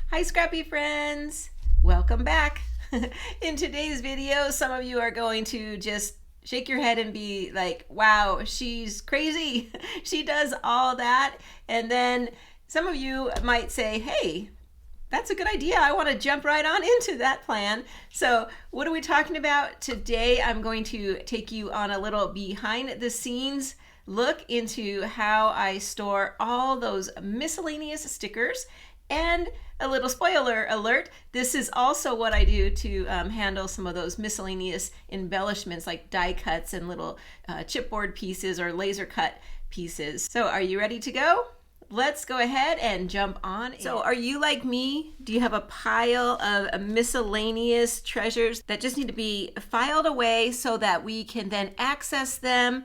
Hi Scrappy friends! Welcome back! In today's video, some of you are going to just shake your head and be like, wow, she's crazy. She does all that. And then some of you might say, hey, that's a good idea. I want to jump right on into that plan. So what are we talking about today? I'm going to take you on a little behind the scenes look into how I store all those miscellaneous stickers. And a little spoiler alert, this is also what I do to handle some of those miscellaneous embellishments like die cuts and little chipboard pieces or laser cut pieces. So are you ready to go? Let's go ahead and jump on in. So are you like me? Do you have a pile of miscellaneous treasures that just need to be filed away so that we can then access them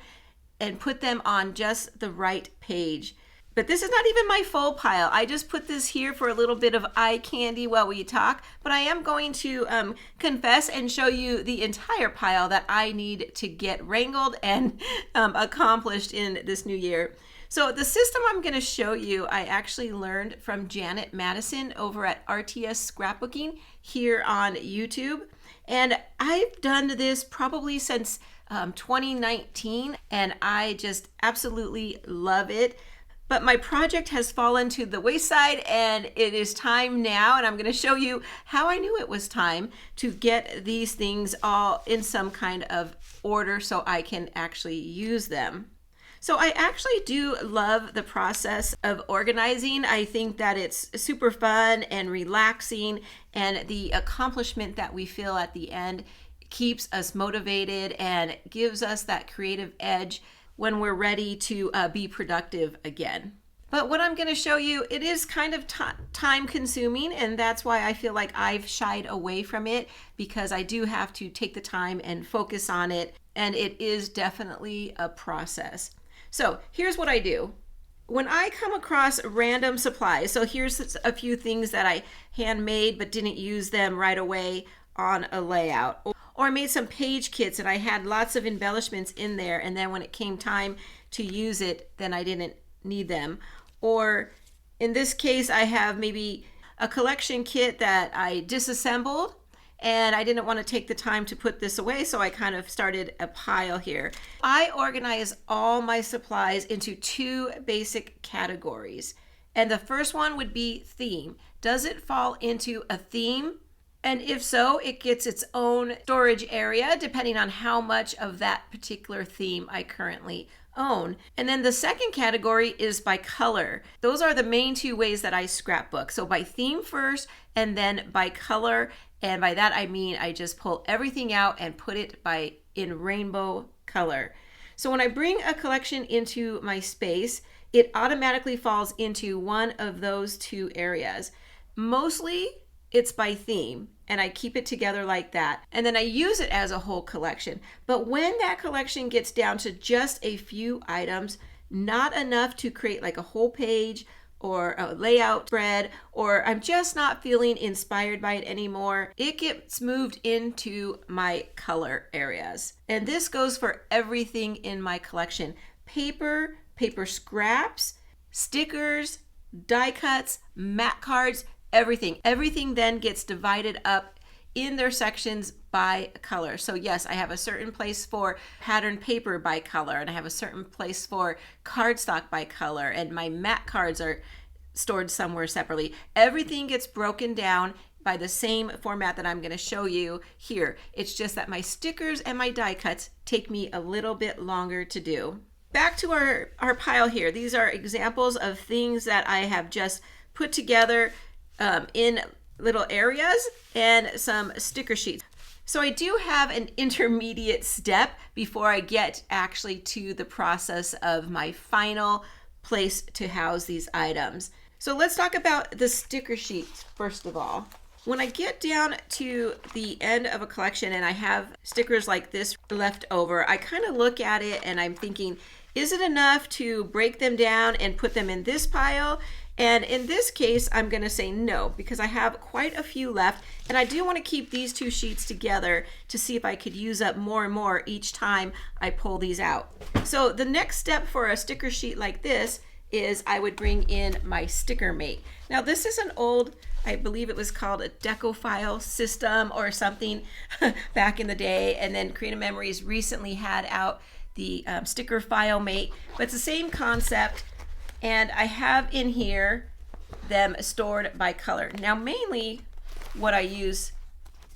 and put them on just the right page? But this is not even my full pile. I just put this here for a little bit of eye candy while we talk, but I am going to confess and show you the entire pile that I need to get wrangled and accomplished in this new year. So the system I'm going to show you, I actually learned from Janet Madison over at RTS Scrapbooking here on YouTube. And I've done this probably since 2019, and I just absolutely love it. But my project has fallen to the wayside and it is time now, and I'm going to show you how I knew it was time to get these things all in some kind of order so I can actually use them. So I actually do love the process of organizing. I think that it's super fun and relaxing, and the accomplishment that we feel at the end keeps us motivated and gives us that creative edge when we're ready to be productive again. But what I'm going to show you, it is kind of time consuming, and that's why I feel like I've shied away from it, because I do have to take the time and focus on it, and it is definitely a process. So here's what I do. When I come across random supplies, so here's a few things that I handmade but didn't use them right away on a layout. Or I made some page kits and I had lots of embellishments in there, and then when it came time to use it, then I didn't need them. Or in this case, I have maybe a collection kit that I disassembled and I didn't want to take the time to put this away, so I kind of started a pile here. I organize all my supplies into two basic categories. And the first one would be theme. Does it fall into a theme? And if so, it gets its own storage area depending on how much of that particular theme I currently own. And then the second category is by color. Those are the main two ways that I scrapbook. So by theme first, and then by color. And by that I mean I just pull everything out and put it in rainbow color. So when I bring a collection into my space, it automatically falls into one of those two areas. Mostly it's by theme, and I keep it together like that. And then I use it as a whole collection. But when that collection gets down to just a few items, not enough to create like a whole page or a layout spread, or I'm just not feeling inspired by it anymore, it gets moved into my color areas. And this goes for everything in my collection. Paper scraps, stickers, die cuts, mat cards, everything. Everything then gets divided up in their sections by color. So yes, I have a certain place for patterned paper by color, and I have a certain place for cardstock by color, and my mat cards are stored somewhere separately. Everything gets broken down by the same format that I'm going to show you here. It's just that my stickers and my die cuts take me a little bit longer to do. Back to our pile here. These are examples of things that I have just put together in little areas and some sticker sheets. So I do have an intermediate step before I get actually to the process of my final place to house these items. So let's talk about the sticker sheets first of all. When I get down to the end of a collection and I have stickers like this left over, I kind of look at it and I'm thinking, is it enough to break them down and put them in this pile? And in this case, I'm going to say no, because I have quite a few left, and I do want to keep these two sheets together to see if I could use up more and more each time I pull these out. So the next step for a sticker sheet like this is I would bring in my sticker mate. Now this is an old, I believe it was called a deco file system or something back in the day, and then Creative Memories recently had out the sticker file mate, but it's the same concept, and I have in here them stored by color. Now mainly what I use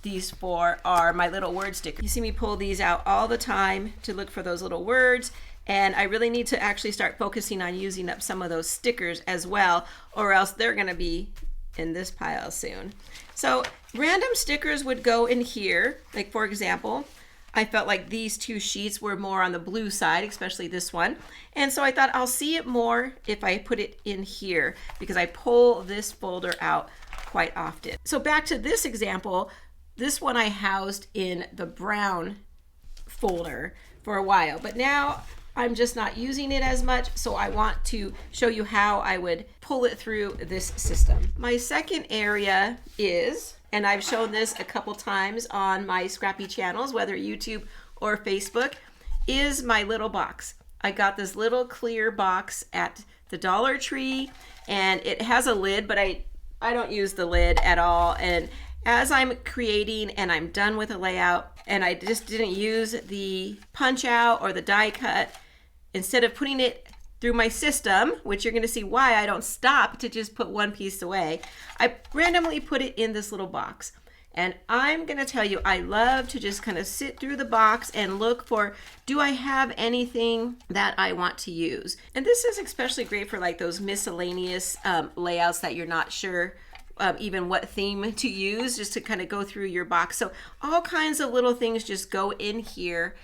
these for are my little word stickers. You see me pull these out all the time to look for those little words, and I really need to actually start focusing on using up some of those stickers as well, or else they're gonna be in this pile soon. So random stickers would go in here. Like for example, I felt like these two sheets were more on the blue side, especially this one. And so I thought I'll see it more if I put it in here, because I pull this folder out quite often. So back to this example, this one I housed in the brown folder for a while, but now I'm just not using it as much, so I want to show you how I would pull it through this system. My second area is, and I've shown this a couple times on my Scrappy channels, whether YouTube or Facebook, is my little box. I got this little clear box at the Dollar Tree, and it has a lid, but I don't use the lid at all. And as I'm creating and I'm done with a layout, and I just didn't use the punch out or the die cut, instead of putting it through my system, which you're gonna see why I don't stop to just put one piece away, I randomly put it in this little box. And I'm gonna tell you, I love to just kind of sit through the box and look for, do I have anything that I want to use? And this is especially great for like those miscellaneous layouts that you're not sure even what theme to use, just to kind of go through your box. So all kinds of little things just go in here.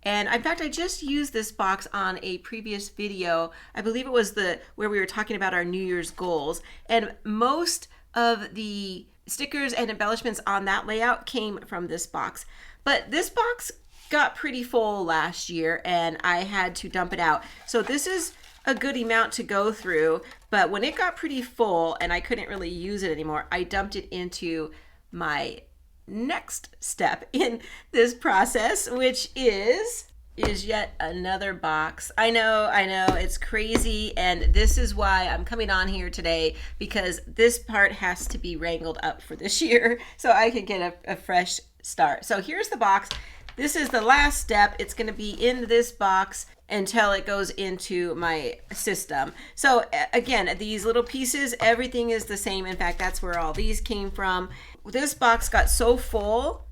And in fact, I just used this box on a previous video. I believe it was where we were talking about our New Year's goals. And most of the stickers and embellishments on that layout came from this box. But this box got pretty full last year and I had to dump it out. So this is a good amount to go through, but when it got pretty full and I couldn't really use it anymore, I dumped it into my next step in this process, which is yet another box. I know, it's crazy, and this is why I'm coming on here today, because this part has to be wrangled up for this year so I can get a fresh start. So here's the box. This is the last step. It's going to be in this box until it goes into my system. So again, these little pieces, everything is the same. In fact, that's where all these came from. This box got so full,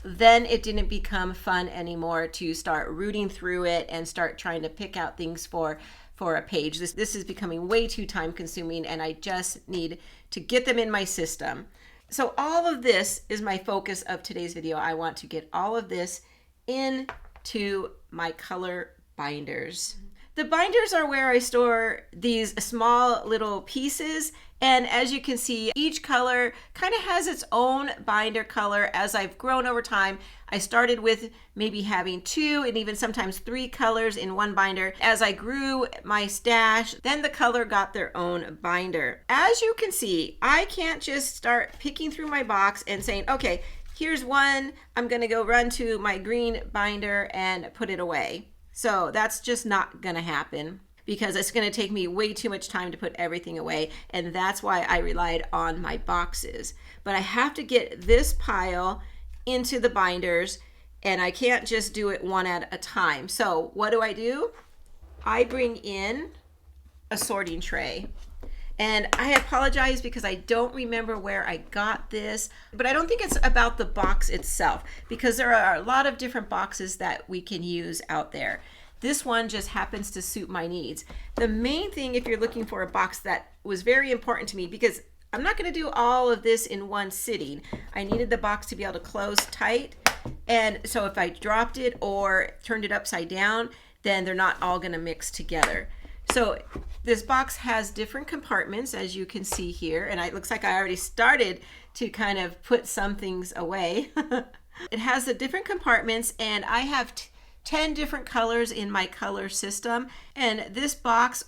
then it didn't become fun anymore to start rooting through it and start trying to pick out things for a page. This is becoming way too time consuming, and I just need to get them in my system. So all of this is my focus of today's video. I want to get all of this into my color binders. The binders are where I store these small little pieces, and as you can see, each color kind of has its own binder color. As I've grown over time, I started with maybe having 2 and even sometimes 3 colors in one binder. As I grew my stash, then the color got their own binder. As you can see, I can't just start picking through my box and saying, okay, here's one, I'm gonna go run to my green binder and put it away. So that's just not gonna happen, because it's gonna take me way too much time to put everything away, and that's why I relied on my boxes. But I have to get this pile into the binders, and I can't just do it one at a time. So what do? I bring in a sorting tray. And I apologize because I don't remember where I got this, but I don't think it's about the box itself, because there are a lot of different boxes that we can use out there. This one just happens to suit my needs. The main thing, if you're looking for a box that was very important to me, because I'm not gonna do all of this in one sitting, I needed the box to be able to close tight. And so if I dropped it or turned it upside down, then they're not all gonna mix together. So this box has different compartments, as you can see here, and it looks like I already started to kind of put some things away. It has the different compartments, and I have 10 different colors in my color system, and this box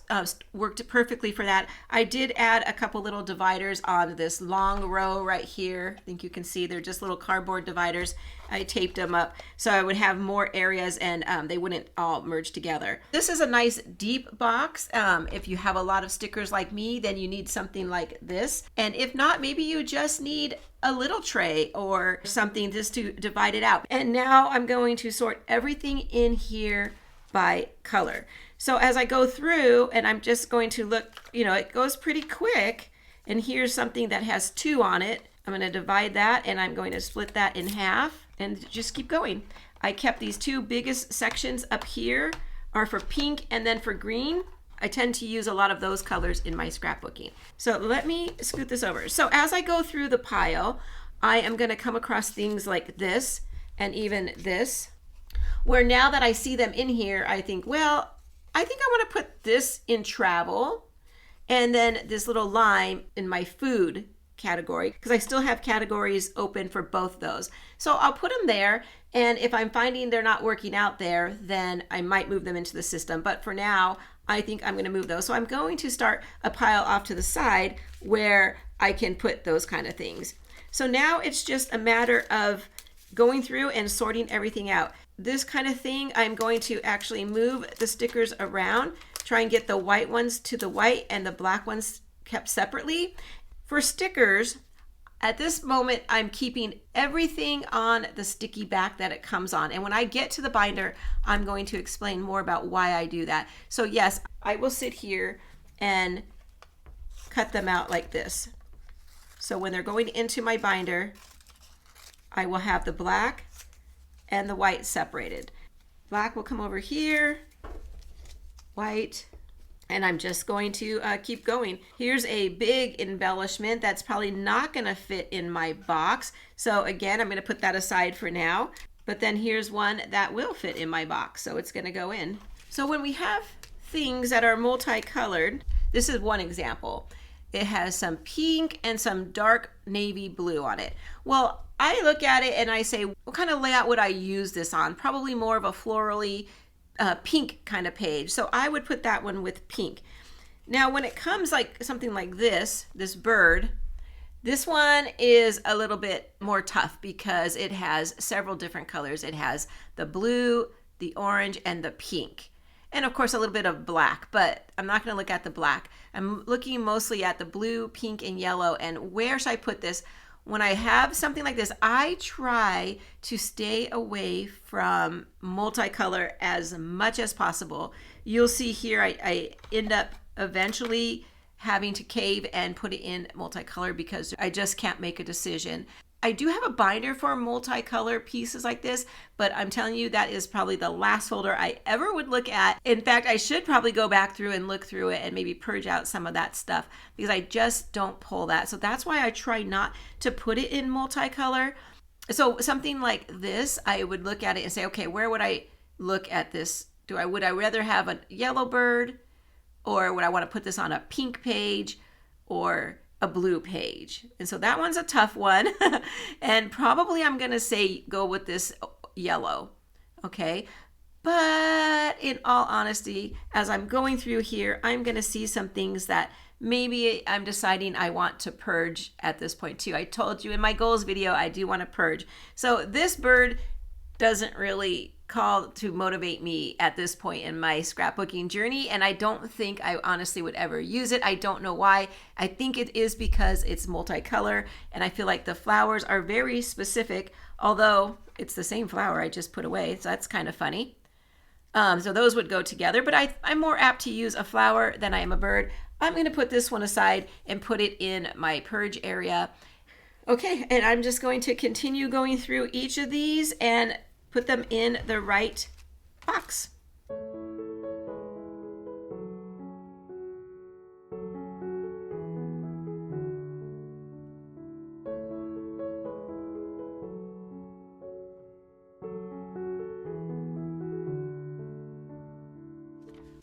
worked perfectly for that. I did add a couple little dividers on this long row right here. I think you can see they're just little cardboard dividers. I taped them up so I would have more areas and they wouldn't all merge together. This is a nice deep box. If you have a lot of stickers like me, then you need something like this. And if not, maybe you just need a little tray or something just to divide it out. And now I'm going to sort everything in here by color. So as I go through, and I'm just going to look, you know, it goes pretty quick. And here's something that has 2 on it. I'm going to divide that and I'm going to split that in half and just keep going. I kept these 2 biggest sections up here are for pink and then for green. I tend to use a lot of those colors in my scrapbooking. So let me scoot this over. So as I go through the pile, I am going to come across things like this and even this, where now that I see them in here, I think, well, I think I want to put this in travel and then this little line in my food category, because I still have categories open for both those. So I'll put them there, and if I'm finding they're not working out there, then I might move them into the system. But for now, I think I'm going to move those. So I'm going to start a pile off to the side where I can put those kind of things. So now it's just a matter of going through and sorting everything out. This kind of thing, I'm going to actually move the stickers around, try and get the white ones to the white and the black ones kept separately. For stickers, at this moment, I'm keeping everything on the sticky back that it comes on. And when I get to the binder, I'm going to explain more about why I do that. So yes, I will sit here and cut them out like this. So when they're going into my binder, I will have the black and the white separated. Black will come over here, white, and I'm just going to keep going. Here's a big embellishment that's probably not going to fit in my box. So again, I'm going to put that aside for now. But then here's one that will fit in my box, so it's going to go in. So when we have things that are multicolored, this is one example. It has some pink and some dark navy blue on it. Well, I look at it and I say, what kind of layout would I use this on? Probably more of a florally pink kind of page. So I would put that one with pink. Now when it comes like something like this bird, this one is a little bit more tough because it has several different colors. It has the blue, the orange, and the pink. And of course a little bit of black, but I'm not going to look at the black. I'm looking mostly at the blue, pink, and yellow. And where should I put this? When I have something like this, I try to stay away from multicolor as much as possible. You'll see here I end up eventually having to cave and put it in multicolor because I just can't make a decision. I do have a binder for multicolor pieces like this, but I'm telling you that is probably the last folder I ever would look at. In fact, I should probably go back through and look through it and maybe purge out some of that stuff because I just don't pull that. So that's why I try not to put it in multicolor. So something like this, I would look at it and say, okay, where would I look at this? Would I rather have a yellow bird, or would I want to put this on a pink page or a blue page? And so that one's a tough one. And probably I'm going to say go with this yellow. Okay. But in all honesty, as I'm going through here, I'm going to see some things that maybe I'm deciding I want to purge at this point too. I told you in my goals video, I do want to purge. So this bird doesn't really call to motivate me at this point in my scrapbooking journey, and I don't think I honestly would ever use it. I don't know why. I think it is because it's multicolor, and I feel like the flowers are very specific, although it's the same flower I just put away, so that's kind of funny. So those would go together, but I'm more apt to use a flower than I am a bird. I'm going to put this one aside and put it in my purge area. Okay, and I'm just going to continue going through each of these and put them in the right box.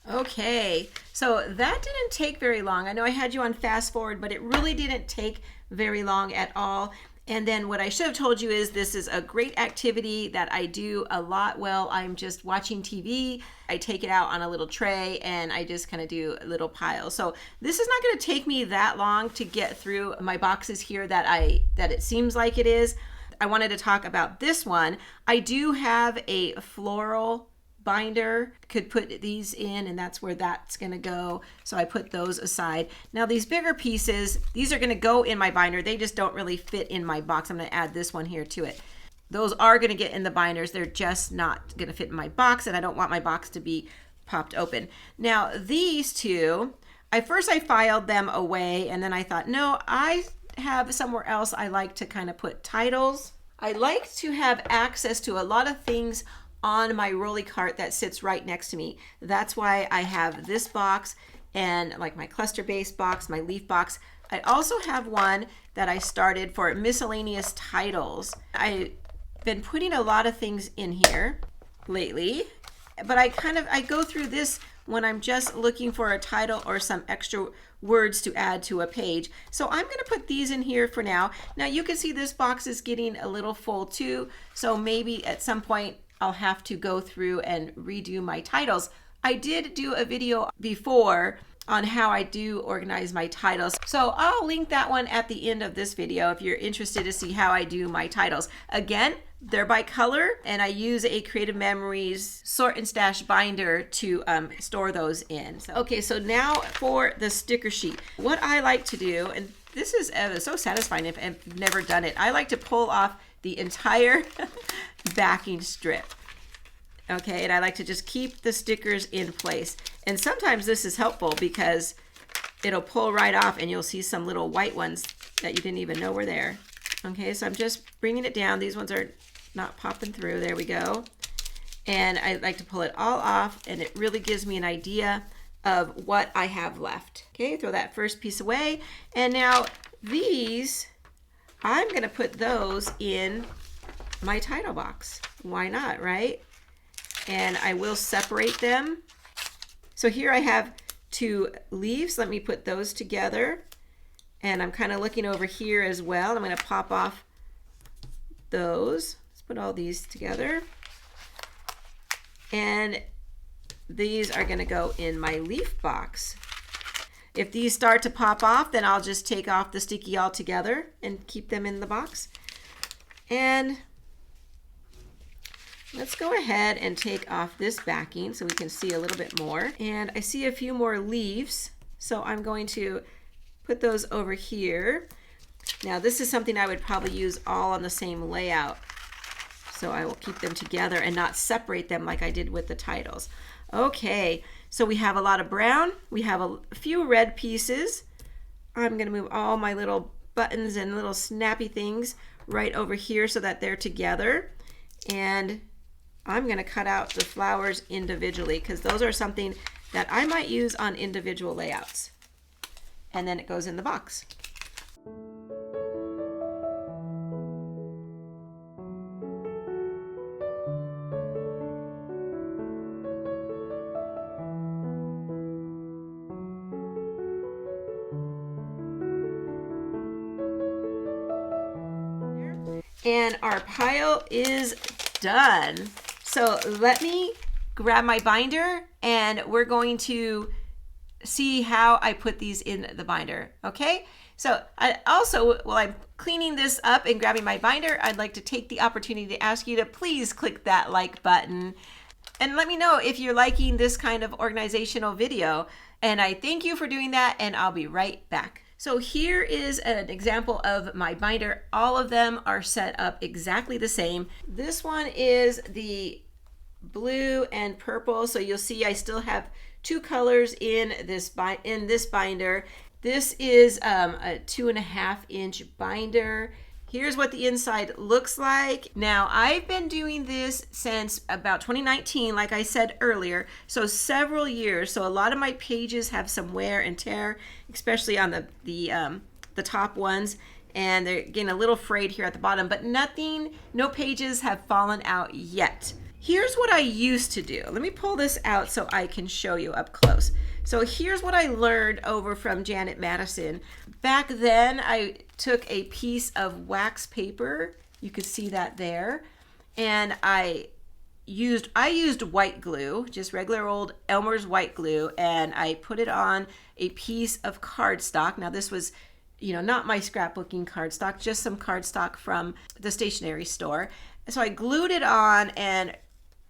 Okay, so that didn't take very long. I know I had you on fast forward, but it really didn't take very long at all. And then what I should have told you is this is a great activity that I do a lot while I'm just watching TV. I take it out on a little tray and I just kind of do a little pile. So this is not going to take me that long to get through my boxes here that it seems like it is. I wanted to talk about this one. I do have a floral binder, could put these in, and that's where that's going to go. So I put those aside. Now these bigger pieces, these are going to go in my binder. They just don't really fit in my box. I'm going to add this one here to it. Those are going to get in the binders. They're just not going to fit in my box, and I don't want my box to be popped open. Now these two, I filed them away, and then I thought, no, I have somewhere else I like to kind of put titles. I like to have access to a lot of things on my rolly cart that sits right next to me. That's why I have this box and like my cluster base box, my leaf box. I also have one that I started for miscellaneous titles. I've been putting a lot of things in here lately, but I go through this when I'm just looking for a title or some extra words to add to a page. So I'm going to put these in here for now. Now you can see this box is getting a little full too, so maybe at some point I'll have to go through and redo my titles. I did do a video before on how I do organize my titles, so I'll link that one at the end of this video if you're interested to see how I do my titles. Again, they're by color, and I use a Creative Memories sort and stash binder to store those in. Okay, so now for the sticker sheet. What I like to do, and this is so satisfying if I've never done it, I like to pull off the entire backing strip. Okay, and I like to just keep the stickers in place. And sometimes this is helpful because it'll pull right off and you'll see some little white ones that you didn't even know were there. Okay, so I'm just bringing it down. These ones are not popping through. There we go. And I like to pull it all off, and it really gives me an idea of what I have left. Okay, throw that first piece away. And now these, I'm going to put those in my title box. Why not, right? And I will separate them. So here I have two leaves. Let me put those together. And I'm kind of looking over here as well. I'm going to pop off those. Let's put all these together. And these are going to go in my leaf box. If these start to pop off, then I'll just take off the sticky altogether and keep them in the box. And let's go ahead and take off this backing so we can see a little bit more. And I see a few more leaves, so I'm going to put those over here. Now this is something I would probably use all on the same layout. So I will keep them together and not separate them like I did with the titles. Okay, so we have a lot of brown. We have a few red pieces. I'm going to move all my little buttons and little snappy things right over here so that they're together. And I'm going to cut out the flowers individually because those are something that I might use on individual layouts. And then it goes in the box. And our pile is done. So let me grab my binder and we're going to see how I put these in the binder. Okay, so I also, while I'm cleaning this up and grabbing my binder, I'd like to take the opportunity to ask you to please click that like button and let me know if you're liking this kind of organizational video. And I thank you for doing that, and I'll be right back. So here is an example of my binder. All of them are set up exactly the same. This one is the blue and purple, so you'll see I still have two colors in this binder. This is a 2.5 inch binder. Here's what the inside looks like. Now, I've been doing this since about 2019, like I said earlier, so several years. So a lot of my pages have some wear and tear, especially on the top ones, and they're getting a little frayed here at the bottom, but no pages have fallen out yet. Here's what I used to do. Let me pull this out so I can show you up close. So here's what I learned over from Janet Madison. Back then, I took a piece of wax paper. You could see that there. And I used white glue, just regular old Elmer's white glue, and I put it on a piece of cardstock. Now this was not my scrapbooking cardstock, just some cardstock from the stationery store. So I glued it on and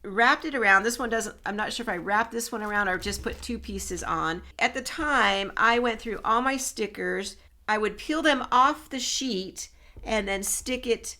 wrapped it around. This one doesn't, I'm not sure if I wrapped this one around or just put 2 pieces on. At the time, I went through all my stickers. I would peel them off the sheet and then stick it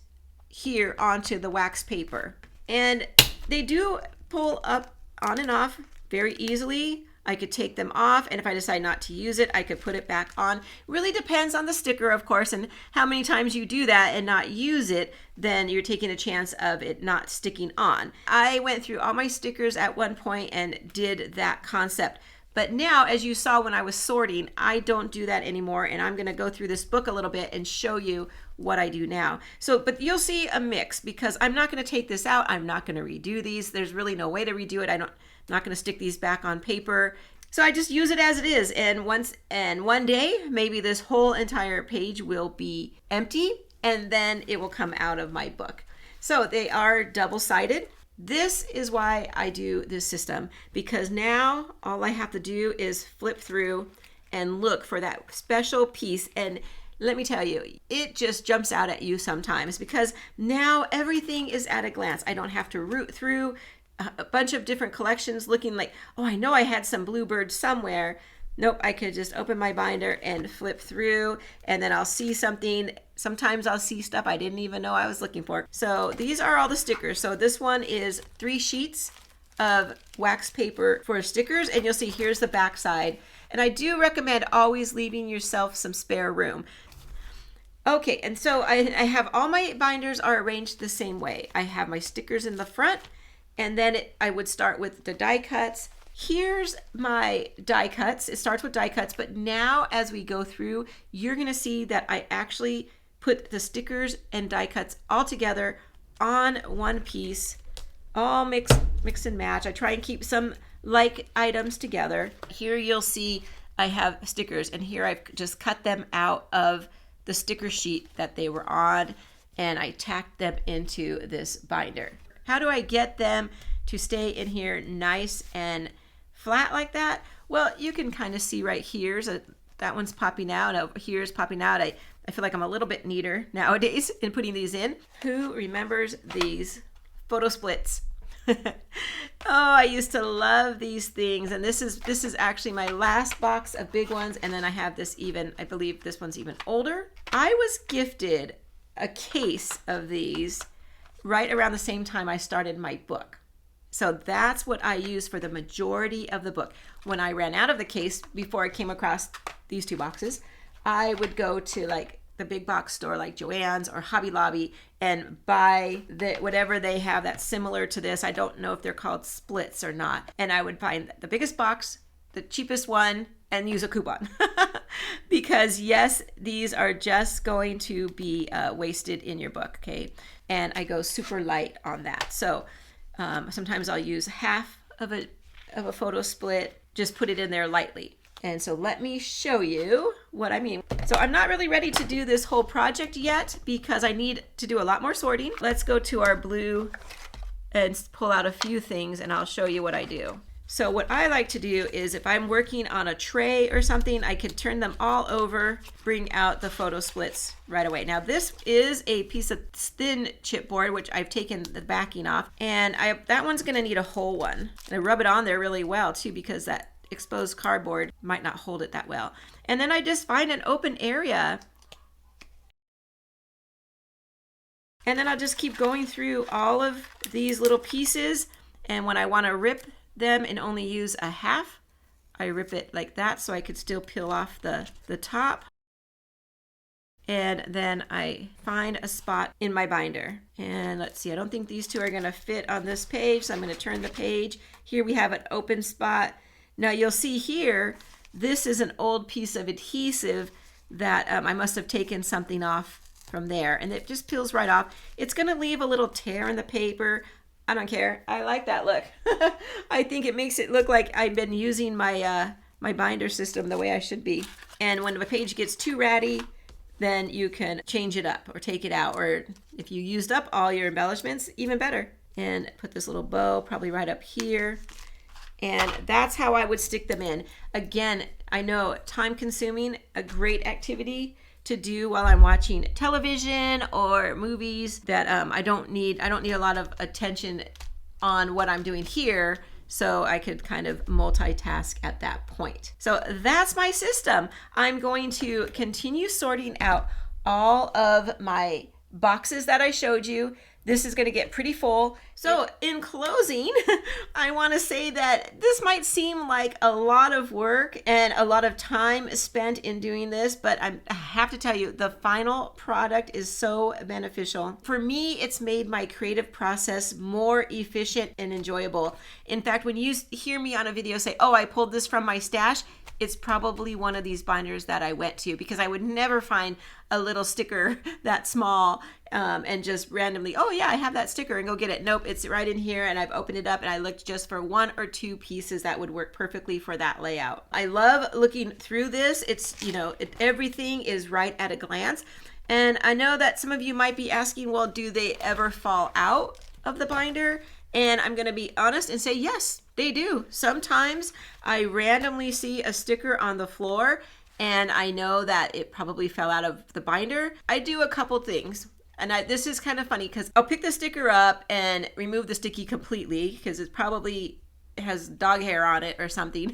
here onto the wax paper. And they do pull up on and off very easily. I could take them off, and if I decide not to use it, I could put it back on. Really depends on the sticker, of course, and how many times you do that and not use it, then you're taking a chance of it not sticking on. I went through all my stickers at one point and did that concept. But now, as you saw when I was sorting, I don't do that anymore, and I'm going to go through this book a little bit and show you what I do now. But you'll see a mix, because I'm not going to take this out. I'm not going to redo these. There's really no way to redo it. I'm not going to stick these back on paper. So I just use it as it is. And one day, maybe this whole entire page will be empty, and then it will come out of my book. So they are double-sided. This is why I do this system, because now all I have to do is flip through and look for that special piece. And let me tell you, it just jumps out at you sometimes, because now everything is at a glance. I don't have to root through a bunch of different collections looking like, oh, I know I had some bluebirds somewhere. Nope, I could just open my binder and flip through, and then I'll see something. Sometimes I'll see stuff I didn't even know I was looking for. So these are all the stickers. So this one is 3 sheets of wax paper for stickers, and you'll see here's the back side. And I do recommend always leaving yourself some spare room. Okay, and so I have all my binders are arranged the same way. I have my stickers in the front, and then I would start with the die cuts. Here's my die cuts. It starts with die cuts, but now as we go through, you're gonna see that I actually put the stickers and die cuts all together on one piece, all mix and match. I try and keep some like items together. Here you'll see I have stickers, and here I've just cut them out of the sticker sheet that they were on, and I tacked them into this binder. How do I get them to stay in here nice and flat like that? Well, you can kind of see right here, so that one's popping out, over here's popping out. I feel like I'm a little bit neater nowadays in putting these in. Who remembers these photo splits? Oh, I used to love these things, and this is actually my last box of big ones, and then I have this even, I believe this one's even older. I was gifted a case of these right around the same time I started my book. So that's what I use for the majority of the book. When I ran out of the case, before I came across these 2 boxes, I would go to like the big box store like Joann's or Hobby Lobby and buy whatever they have that's similar to this. I don't know if they're called splits or not. And I would find the biggest box, the cheapest one, and use a coupon. Because yes, these are just going to be wasted in your book, okay? And I go super light on that. So sometimes I'll use half of a photo split, just put it in there lightly. And so let me show you what I mean. So I'm not really ready to do this whole project yet because I need to do a lot more sorting. Let's go to our blue and pull out a few things, and I'll show you what I do. So what I like to do is if I'm working on a tray or something, I could turn them all over, bring out the photo splits right away. Now this is a piece of thin chipboard, which I've taken the backing off, and that one's gonna need a whole one. And I rub it on there really well too, because that exposed cardboard might not hold it that well. And then I just find an open area, and then I'll just keep going through all of these little pieces, and when I wanna rip them and only use a half, I rip it like that so I could still peel off the top. And then I find a spot in my binder. And let's see, I don't think these 2 are gonna fit on this page, so I'm gonna turn the page. Here we have an open spot. Now you'll see here, this is an old piece of adhesive that I must have taken something off from there, and it just peels right off. It's gonna leave a little tear in the paper. I don't care. I like that look. I think it makes it look like I've been using my my binder system the way I should be. And when the page gets too ratty, then you can change it up or take it out. Or if you used up all your embellishments, even better. And put this little bow probably right up here. And that's how I would stick them in. Again, I know time consuming, a great activity, to do while I'm watching television or movies that I don't need a lot of attention on what I'm doing here, so I could kind of multitask at that point. So that's my system. I'm going to continue sorting out all of my boxes that I showed you. This is going to get pretty full. So in closing, I want to say that this might seem like a lot of work and a lot of time spent in doing this, but I have to tell you, the final product is so beneficial. For me, it's made my creative process more efficient and enjoyable. In fact, when you hear me on a video say, oh, I pulled this from my stash, it's probably one of these binders that I went to, because I would never find a little sticker that small and just randomly, oh yeah, I have that sticker, and go get it. Nope, it's right in here, and I've opened it up and I looked just for 1 or 2 pieces that would work perfectly for that layout. I love looking through this. It's, everything is right at a glance. And I know that some of you might be asking, well, do they ever fall out of the binder? And I'm going to be honest and say, yes, they do. Sometimes I randomly see a sticker on the floor and I know that it probably fell out of the binder. I do a couple things. And this is kind of funny because I'll pick the sticker up and remove the sticky completely because it probably has dog hair on it or something.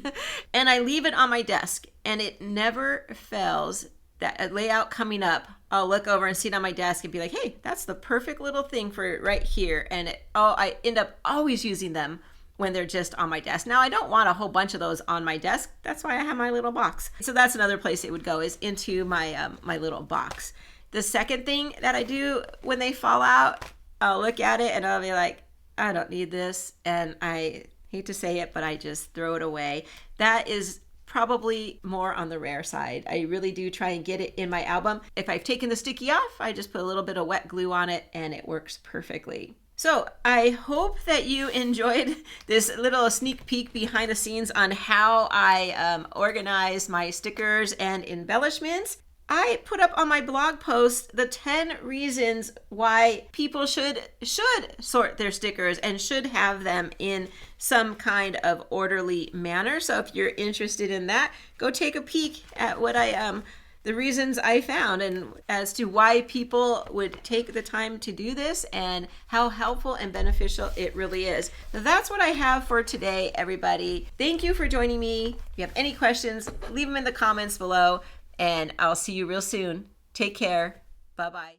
And I leave it on my desk, and it never fails that a layout coming up, I'll look over and see it on my desk and be like, hey, that's the perfect little thing for right here. And I end up always using them when they're just on my desk. Now, I don't want a whole bunch of those on my desk. That's why I have my little box. So that's another place it would go, is into my my little box. The second thing that I do when they fall out, I'll look at it and I'll be like, I don't need this. And I hate to say it, but I just throw it away. That is probably more on the rare side. I really do try and get it in my album. If I've taken the sticky off, I just put a little bit of wet glue on it and it works perfectly. So I hope that you enjoyed this little sneak peek behind the scenes on how I organize my stickers and embellishments. I put up on my blog post the 10 reasons why people should sort their stickers and should have them in some kind of orderly manner. So if you're interested in that, go take a peek at what the reasons I found, and as to why people would take the time to do this and how helpful and beneficial it really is. So that's what I have for today, everybody. Thank you for joining me. If you have any questions, leave them in the comments below. And I'll see you real soon. Take care. Bye-bye.